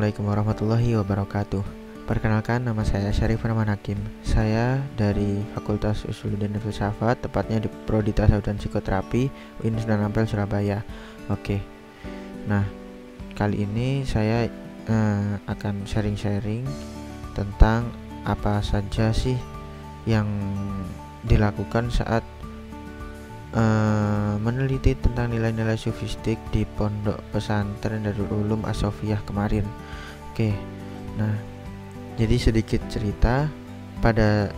Assalamualaikum warahmatullahi wabarakatuh. Perkenalkan, nama saya Syarif Rahman Hakim. Saya dari Fakultas Usuluddin dan Filsafat, tepatnya di Prodi Tasawuf dan Psikoterapi UIN Sunan Ampel, Surabaya. Oke. Nah, kali ini saya akan sharing-sharing tentang apa saja sih yang dilakukan saat meneliti tentang nilai-nilai sufistik di Pondok Pesantren Darul Ulum As-Sofiyah kemarin. Oke, nah jadi sedikit cerita. Pada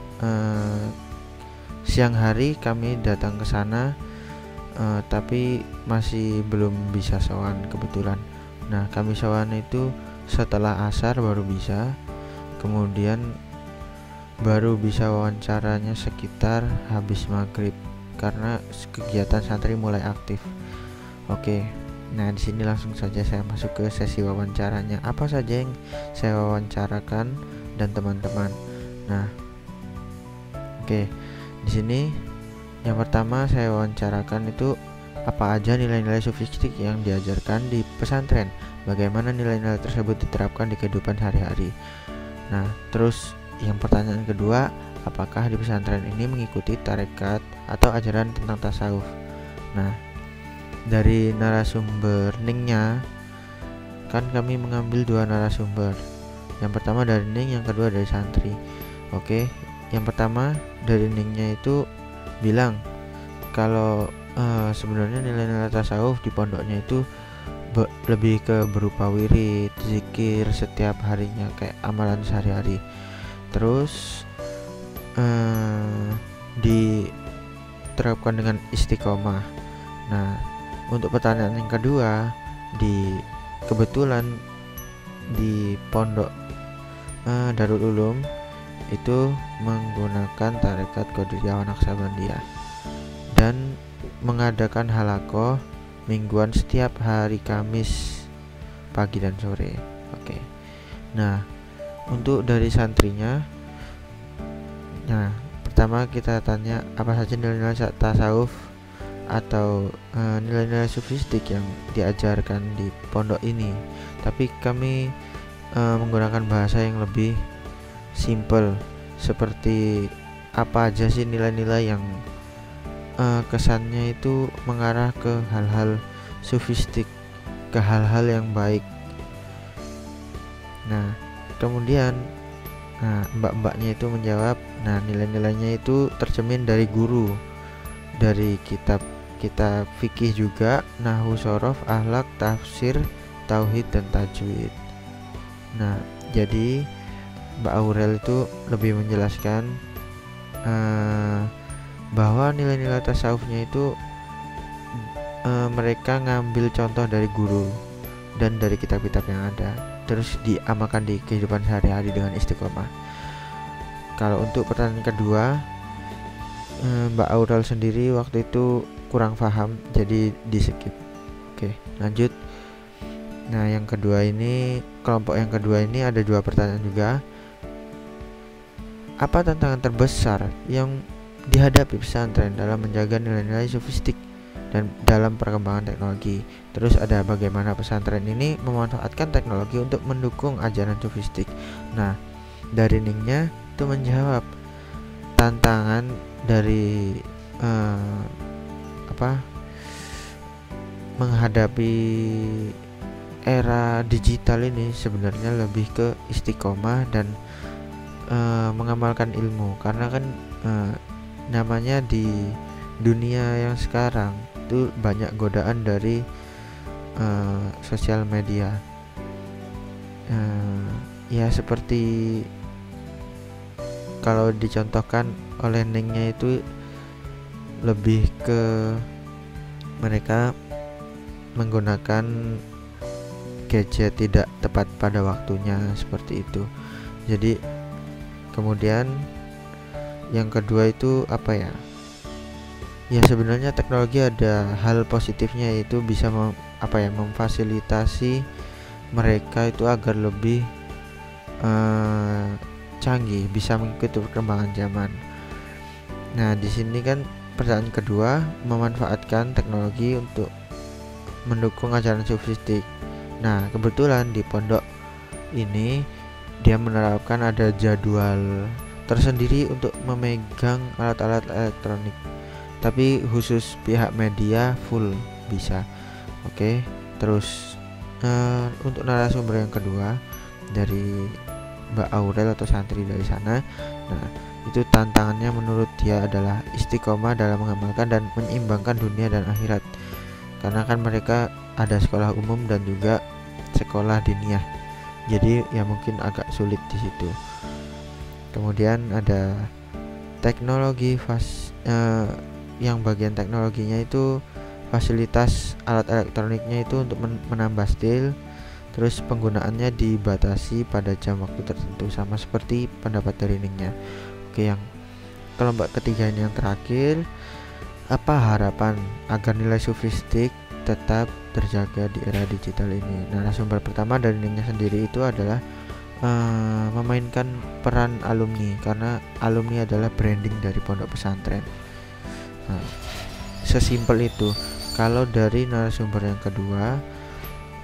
siang hari kami datang ke sana, tapi masih belum bisa sowan kebetulan. Nah, kami sowan itu setelah asar baru bisa, kemudian baru bisa wawancaranya sekitar habis maghrib karena kegiatan santri mulai aktif. Oke, nah di sini langsung saja saya masuk ke sesi wawancaranya. Apa saja yang saya wawancarakan dan teman-teman. Nah, oke, di sini yang pertama saya wawancarakan itu apa aja nilai-nilai sufistik yang diajarkan di pesantren, bagaimana nilai-nilai tersebut diterapkan di kehidupan sehari-hari. Nah, terus yang pertanyaan kedua, apakah di pesantren ini mengikuti tarekat atau ajaran tentang tasawuf? Nah, dari narasumber Ningnya, kan kami mengambil dua narasumber. Yang pertama dari Ning, yang kedua dari santri. Oke, yang pertama dari Ningnya itu bilang kalau sebenarnya nilai-nilai tasawuf di pondoknya itu lebih ke berupa wirid, zikir setiap harinya, kayak amalan sehari-hari. Terus diterapkan dengan istiqomah. Nah, untuk pertanyaan yang kedua, kebetulan di pondok Darul Ulum itu menggunakan tarekat Qadiriyah Naqsabandiyah dan mengadakan halaqah mingguan setiap hari Kamis pagi dan sore. Oke. Nah, untuk dari santrinya, nah pertama kita tanya apa saja nilai-nilai tasawuf atau nilai-nilai sufistik yang diajarkan di pondok ini. Tapi kami menggunakan bahasa yang lebih simple, seperti apa aja sih nilai-nilai yang kesannya itu mengarah ke hal-hal sufistik, ke hal-hal yang baik. Nah, kemudian mbak-mbaknya itu menjawab, nah nilai-nilainya itu tercermin dari guru, dari kitab fikih juga, nahwu, shorof, akhlak, tafsir, tauhid, dan tajwid. Nah, jadi Mbak Aurel itu lebih menjelaskan bahwa nilai-nilai tasawufnya itu mereka ngambil contoh dari guru dan dari kitab-kitab yang ada, terus diamalkan di kehidupan sehari-hari dengan istiqomah. Kalau untuk pertanyaan kedua, Mbak Aurel sendiri waktu itu kurang paham, jadi di skip. Oke, lanjut. Nah, yang kedua ini, kelompok yang kedua ini ada dua pertanyaan juga. Apa tantangan terbesar yang dihadapi pesantren dalam menjaga nilai-nilai sufistik dan dalam perkembangan teknologi? Terus ada bagaimana pesantren ini memanfaatkan teknologi untuk mendukung ajaran sufistik? Nah, dari Ningnya itu menjawab tantangan dari menghadapi era digital ini sebenarnya lebih ke istiqomah dan mengamalkan ilmu, karena kan namanya di dunia yang sekarang itu banyak godaan dari sosial media. Ya seperti kalau dicontohkan oleh Ningnya itu lebih ke mereka menggunakan gadget tidak tepat pada waktunya, seperti itu. Jadi kemudian yang kedua itu apa ya? Ya sebenarnya teknologi ada hal positifnya, yaitu bisa memfasilitasi mereka itu agar lebih canggih, bisa mengikuti perkembangan zaman. Nah, di sini kan pertanyaan kedua, memanfaatkan teknologi untuk mendukung ajaran sufistik. Nah, kebetulan di pondok ini dia menerapkan ada jadwal tersendiri untuk memegang alat-alat elektronik, tapi khusus pihak media full bisa. Oke, terus untuk narasumber yang kedua dari Mbak Aurel atau santri dari sana. Nah, itu tantangannya menurut dia adalah istiqomah dalam mengamalkan dan menyeimbangkan dunia dan akhirat. Karena kan mereka ada sekolah umum dan juga sekolah diniyah. Jadi ya mungkin agak sulit di situ. Kemudian ada teknologi yang bagian teknologinya itu fasilitas alat elektroniknya itu untuk menambah stil. Terus penggunaannya dibatasi pada jam waktu tertentu, sama seperti pendapat dari Ningnya. Oke, yang kelompok ketiga ini yang terakhir, apa harapan agar nilai sofistik tetap terjaga di era digital ini? Narasumber pertama dari Ningnya sendiri itu adalah memainkan peran alumni, karena alumni adalah branding dari pondok pesantren. Nah, sesimpel itu. Kalau dari narasumber yang kedua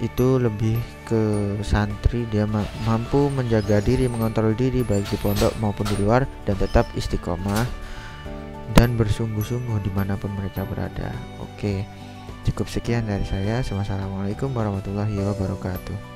itu lebih ke santri, dia mampu menjaga diri, mengontrol diri baik di pondok maupun di luar, dan tetap istiqomah dan bersungguh-sungguh dimanapun mereka berada. Oke, cukup sekian dari saya. Wassalamualaikum warahmatullahi wabarakatuh.